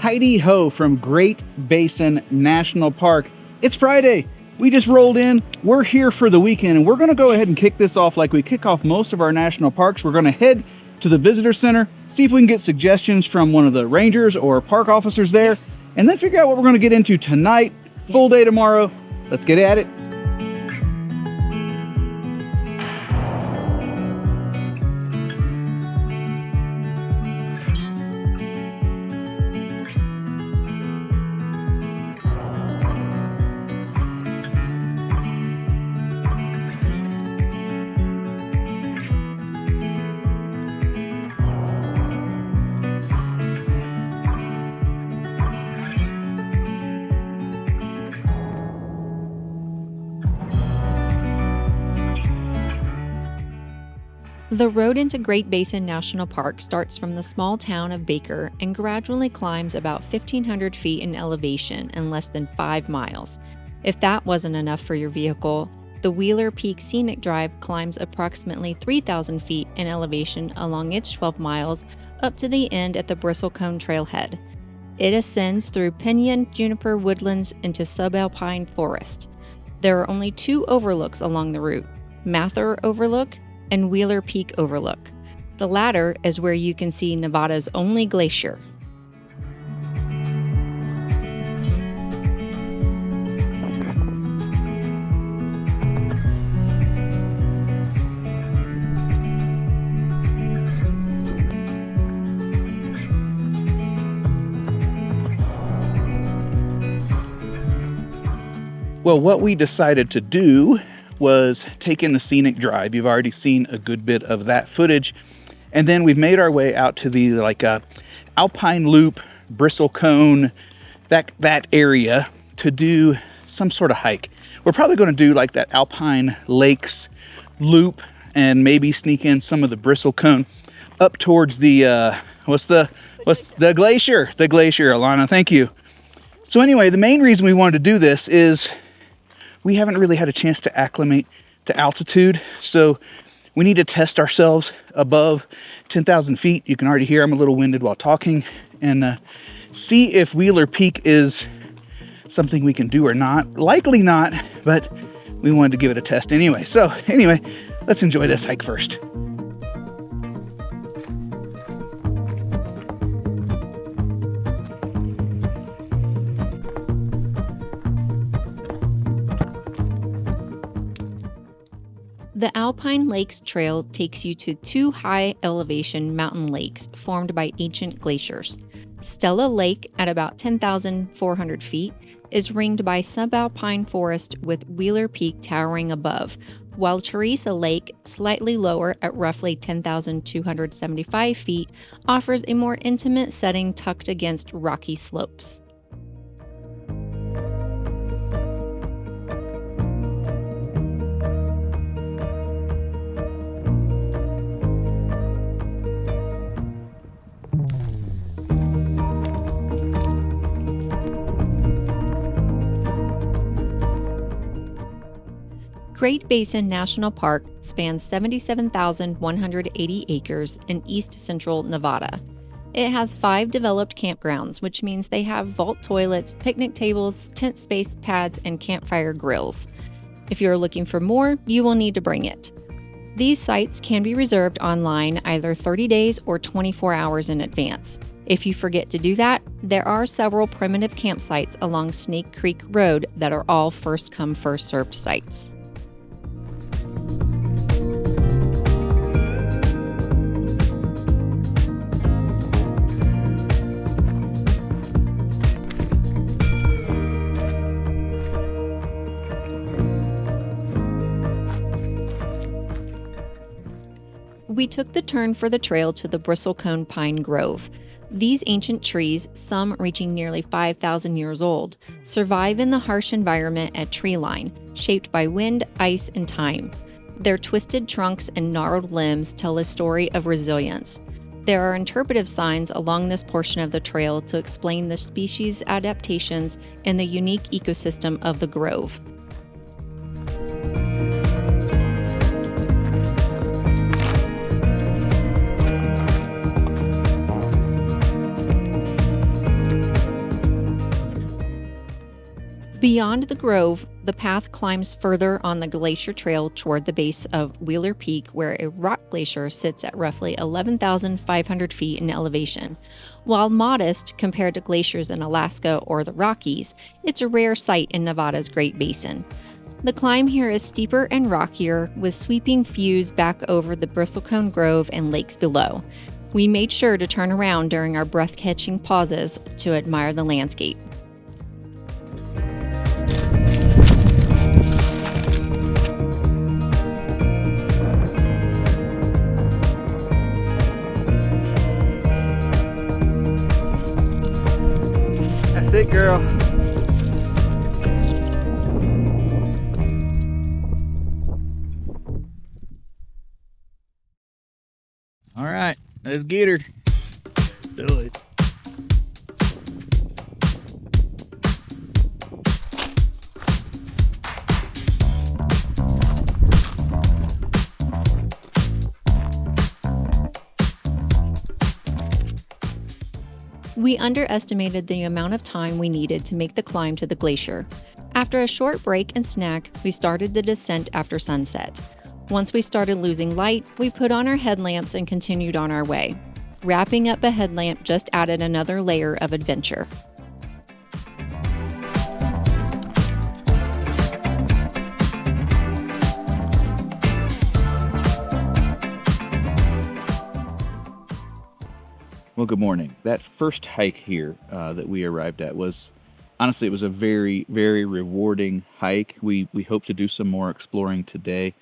Heidi Ho from Great Basin National Park. It's Friday. We just rolled in. We're here for the weekend, and we're going to go ahead and kick this off like we kick off most of our national parks. We're going to head to the visitor center, see if we can get suggestions from one of the rangers or park officers there, and then figure out what we're going to get into tonight. Full day tomorrow. Let's get at it. The road into Great Basin National Park starts from the small town of Baker and gradually climbs about 1,500 feet in elevation in less than 5 miles. If that wasn't enough for your vehicle, the Wheeler Peak Scenic Drive climbs approximately 3,000 feet in elevation along its 12 miles up to the end at the Bristlecone Trailhead. It ascends through pinyon juniper woodlands into subalpine forest. There are only 2 overlooks along the route, Mather Overlook and Wheeler Peak Overlook. The latter is where you can see Nevada's only glacier. Well, what we decided to do was take in the scenic drive. You've already seen a good bit of that footage. And then we've made our way out to the Alpine Loop, Bristlecone, that area to do some sort of hike. We're probably going to do like that Alpine Lakes loop and maybe sneak in some of the Bristlecone up towards the the glacier. The glacier, Alana, thank you. So anyway, the main reason we wanted to do this is we haven't really had a chance to acclimate to altitude, so we need to test ourselves above 10,000 feet. You can already hear I'm a little winded while talking, and see if Wheeler Peak is something we can do or not. Likely not, but we wanted to give it a test anyway. So anyway, let's enjoy this hike first. The Alpine Lakes Trail takes you to 2 high-elevation mountain lakes formed by ancient glaciers. Stella Lake, at about 10,400 feet, is ringed by subalpine forest with Wheeler Peak towering above, while Teresa Lake, slightly lower at roughly 10,275 feet, offers a more intimate setting tucked against rocky slopes. Great Basin National Park spans 77,180 acres in east central Nevada. It has 5 developed campgrounds, which means they have vault toilets, picnic tables, tent space pads, and campfire grills. If you're looking for more, you will need to bring it. These sites can be reserved online either 30 days or 24 hours in advance. If you forget to do that, there are several primitive campsites along Snake Creek Road that are all first-come, first-served sites. We took the turn for the trail to the Bristlecone Pine Grove. These ancient trees, some reaching nearly 5,000 years old, survive in the harsh environment at tree line, shaped by wind, ice, and time. Their twisted trunks and gnarled limbs tell a story of resilience. There are interpretive signs along this portion of the trail to explain the species adaptations and the unique ecosystem of the grove. Beyond the grove, the path climbs further on the Glacier Trail toward the base of Wheeler Peak, where a rock glacier sits at roughly 11,500 feet in elevation. While modest compared to glaciers in Alaska or the Rockies, it's a rare sight in Nevada's Great Basin. The climb here is steeper and rockier, with sweeping views back over the Bristlecone Grove and lakes below. We made sure to turn around during our breath-catching pauses to admire the landscape. That's it, girl. All right, let's get her. Do it. We underestimated the amount of time we needed to make the climb to the glacier. After a short break and snack, we started the descent after sunset. Once we started losing light, we put on our headlamps and continued on our way. Wrapping up a headlamp just added another layer of adventure. Well, good morning. That first hike here that we arrived at was, honestly, it was a very, very rewarding hike. We hope to do some more exploring today,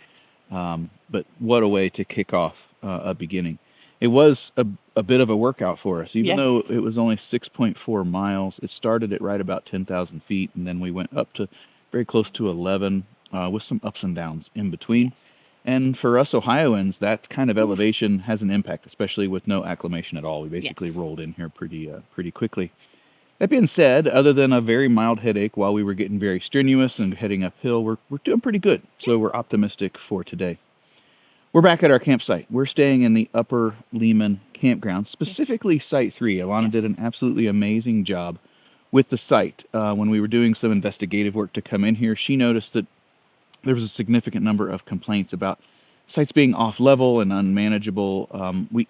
but what a way to kick off a beginning. It was a bit of a workout for us, even though Yes. it was only 6.4 miles. It started at right about 10,000 feet, and then we went up to very close to 11 with some ups and downs in between. Yes. And for us Ohioans, that kind of elevation has an impact, especially with no acclimation at all. We basically Yes. rolled in here pretty quickly. That being said, other than a very mild headache while we were getting very strenuous and heading uphill, we're doing pretty good. So we're optimistic for today. We're back at our campsite. We're staying in the Upper Lehman Campground, specifically Site 3. Alana did an absolutely amazing job with the site. When we were doing some investigative work to come in here, she noticed that there was a significant number of complaints about sites being off level and unmanageable.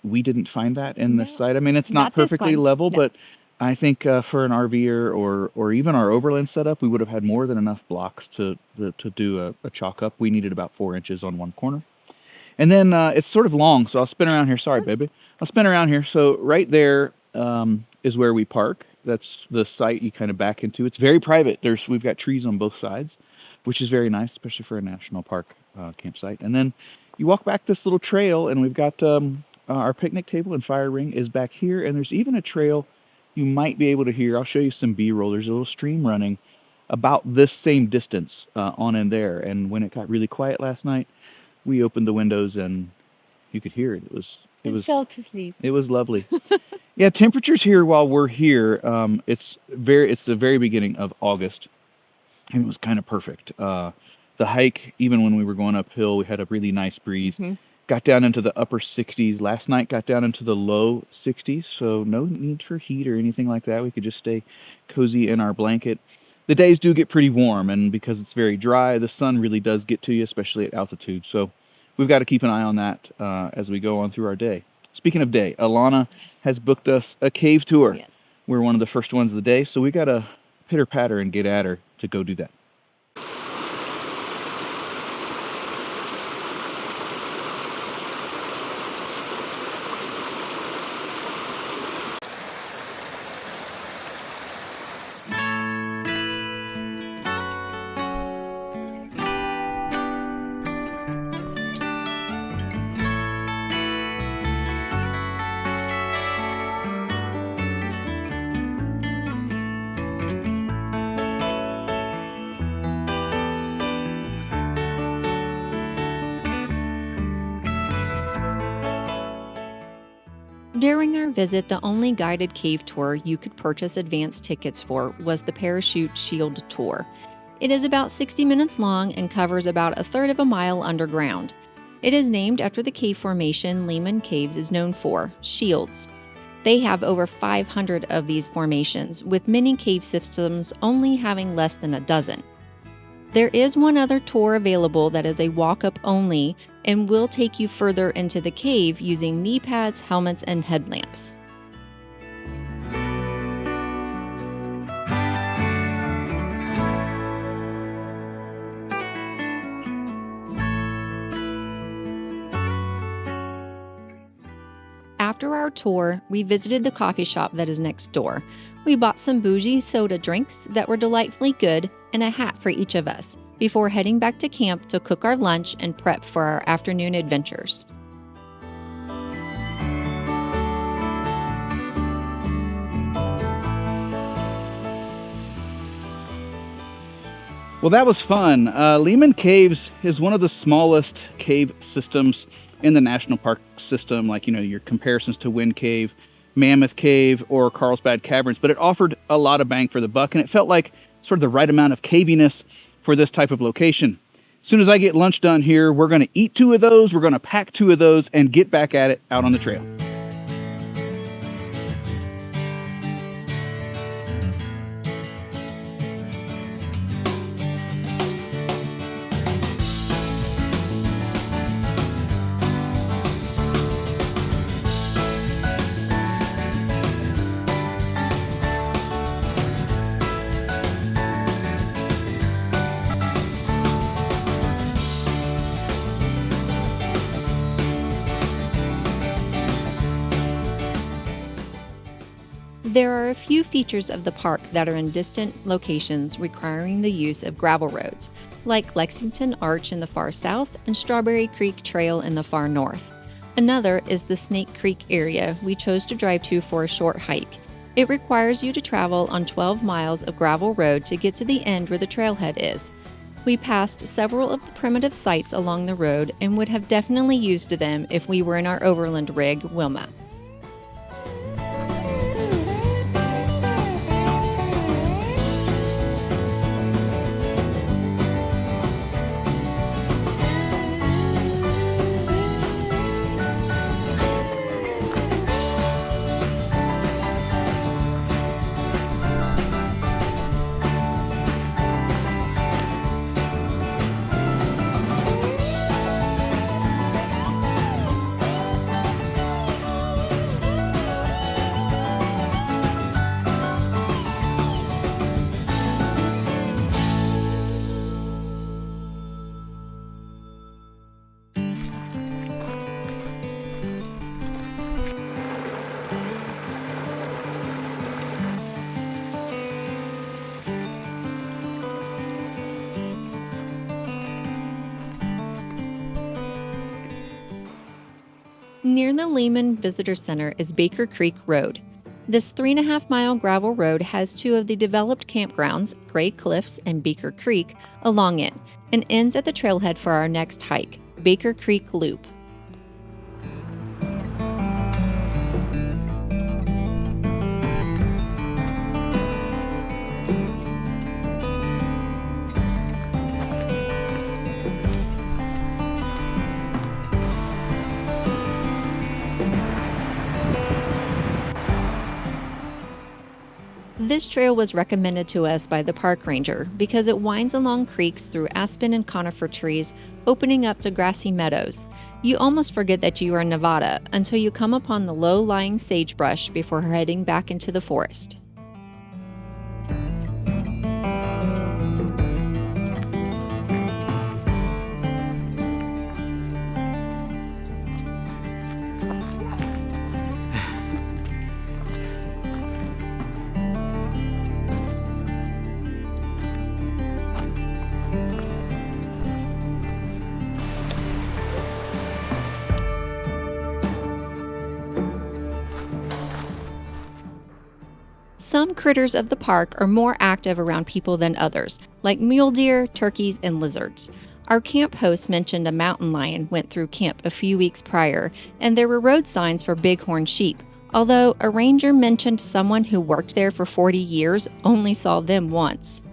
We didn't find that in this site. I mean, it's not Not this perfectly one. level, No. but I think for an RVer or even our overland setup, we would have had more than enough blocks to do a chalk up. We needed about 4 inches on one corner. And then it's sort of long, so I'll spin around here. Sorry, baby. I'll spin around here. So right there is where we park. That's the site you kind of back into. It's very private. We've got trees on both sides, which is very nice, especially for a national park campsite. And then you walk back this little trail, and we've got our picnic table and fire ring is back here. And there's even a trail you might be able to hear. I'll show you some B-roll. There's a little stream running about this same distance on in there. And when it got really quiet last night, we opened the windows and you could hear it. It fell to sleep. it was lovely. Yeah, temperatures here while we're here, it's the very beginning of August, and it was kind of perfect. The hike, even when we were going uphill, we had a really nice breeze. Got down into the upper 60s. Last night got down into the low 60s, so no need for heat or anything like that. We could just stay cozy in our blanket. The days do get pretty warm, and because it's very dry, the sun really does get to you, especially at altitude. So we've got to keep an eye on that as we go on through our day. Speaking of day, Alana has booked us a cave tour. Yes. We're one of the first ones of the day, so we got to pitter patter and get at her to go do that. During our visit, the only guided cave tour you could purchase advance tickets for was the Parachute Shield Tour. It is about 60 minutes long and covers about a third of a mile underground. It is named after the cave formation Lehman Caves is known for, shields. They have over 500 of these formations, with many cave systems only having less than a dozen. There is one other tour available that is a walk-up only and will take you further into the cave using knee pads, helmets, and headlamps. After our tour, we visited the coffee shop that is next door. We bought some bougie soda drinks that were delightfully good and a hat for each of us before heading back to camp to cook our lunch and prep for our afternoon adventures. Well, that was fun. Lehman Caves is one of the smallest cave systems in the national park system, like, your comparisons to Wind Cave, Mammoth Cave, or Carlsbad Caverns, but it offered a lot of bang for the buck, and it felt like sort of the right amount of caviness for this type of location. As soon as I get lunch done here, we're going to eat 2 of those, we're going to pack 2 of those, and get back at it out on the trail. There are a few features of the park that are in distant locations requiring the use of gravel roads, like Lexington Arch in the far south and Strawberry Creek Trail in the far north. Another is the Snake Creek area we chose to drive to for a short hike. It requires you to travel on 12 miles of gravel road to get to the end where the trailhead is. We passed several of the primitive sites along the road and would have definitely used them if we were in our overland rig, Wilma. Near the Lehman Visitor Center is Baker Creek Road. This 3.5-mile gravel road has 2 of the developed campgrounds, Gray Cliffs and Baker Creek, along it, and ends at the trailhead for our next hike, Baker Creek Loop. This trail was recommended to us by the park ranger because it winds along creeks through aspen and conifer trees, opening up to grassy meadows. You almost forget that you are in Nevada until you come upon the low-lying sagebrush before heading back into the forest. Some critters of the park are more active around people than others, like mule deer, turkeys, and lizards. Our camp host mentioned a mountain lion went through camp a few weeks prior, and there were road signs for bighorn sheep, although a ranger mentioned someone who worked there for 40 years only saw them once.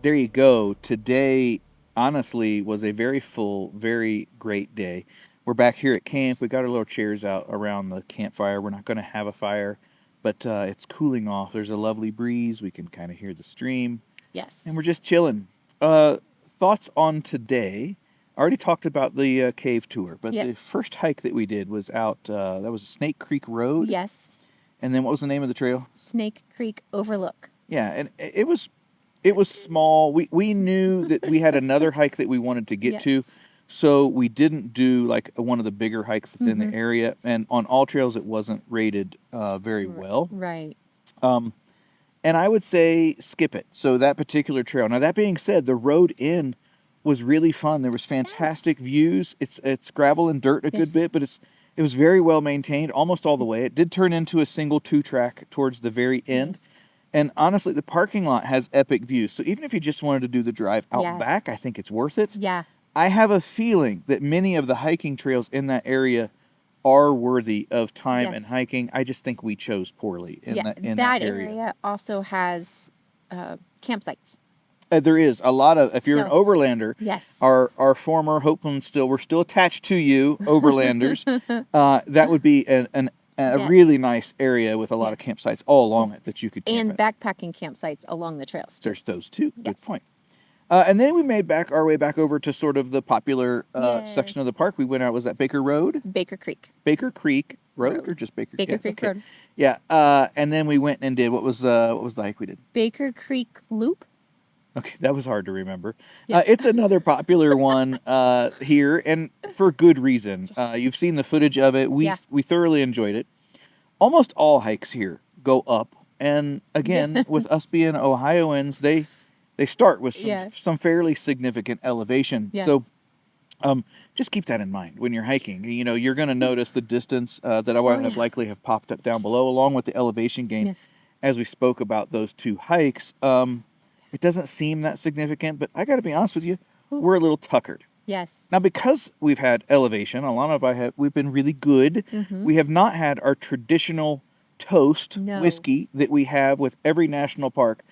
There you go. Today, honestly, was a very full, very great day. We're back here at camp. We got our little chairs out around the campfire. We're not going to have a fire, but it's cooling off. There's a lovely breeze. We can kind of hear the stream, Yes. and we're just chilling. Thoughts on today? I already talked about the cave tour, but Yes. the first hike that we did was out. That was Snake Creek Road. Yes. And then what was the name of the trail? Snake Creek Overlook. Yeah, and it was small. We knew that we had another hike that we wanted to get to, Yes. so we didn't do like one of the bigger hikes that's in the Mhm. area. And on all trails, it wasn't rated very well. Right. And I would say skip it. So that particular trail. Now that being said, the road in was really fun. There was fantastic views. It's gravel and dirt a good Yes. bit, but it was very well maintained almost all the way. It did turn into a single 2-track towards the very end. Yes. And honestly, the parking lot has epic views. So even if you just wanted to do the drive out Yeah. back, I think it's worth it. Yeah. I have a feeling that many of the hiking trails in that area are worthy of time and Yes. hiking. I just think we chose poorly in Yeah. that area. Also has campsites. There is a lot of, if you're an So- overlander, Yes. our former we're still attached to you, overlanders. That would be a Yes. really nice area with a lot of Yes. campsites all along Yes. it that you could camp And at. backpacking campsites along the trails too. There's those too. Good Yes. point. And then we made our way back over to sort of the popular section of the park. We went out, was that Baker Road? Baker Creek. Baker Creek Road, Road. or just Baker? Baker Yeah, Creek okay. Road. Yeah. And then we went and did, what was the hike we did? Baker Creek Loop. Okay, that was hard to remember. Yeah. It's another popular one here, and for good reason. Yes. You've seen the footage of it. We Yeah. thoroughly enjoyed it. Almost all hikes here go up, and again, Yes. with us being Ohioans, they start with Yeah. some fairly significant elevation. Yes. So just keep that in mind when you're hiking. You know, you're going to notice the distance that I would have yeah. likely have popped up down below, along with the elevation gain. Yes. As we spoke about those two hikes, it doesn't seem that significant, but I got to be honest with you, Oof. we're a little tuckered. Yes. Now, because we've had elevation, we've been really good. Mhm. We have not had our traditional toast No. whiskey that we have with every national park,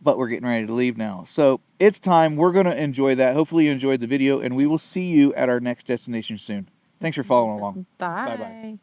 but we're getting ready to leave now. So it's time. We're going to enjoy that. Hopefully you enjoyed the video, and we will see you at our next destination soon. Thanks for following along. Bye. Bye-bye.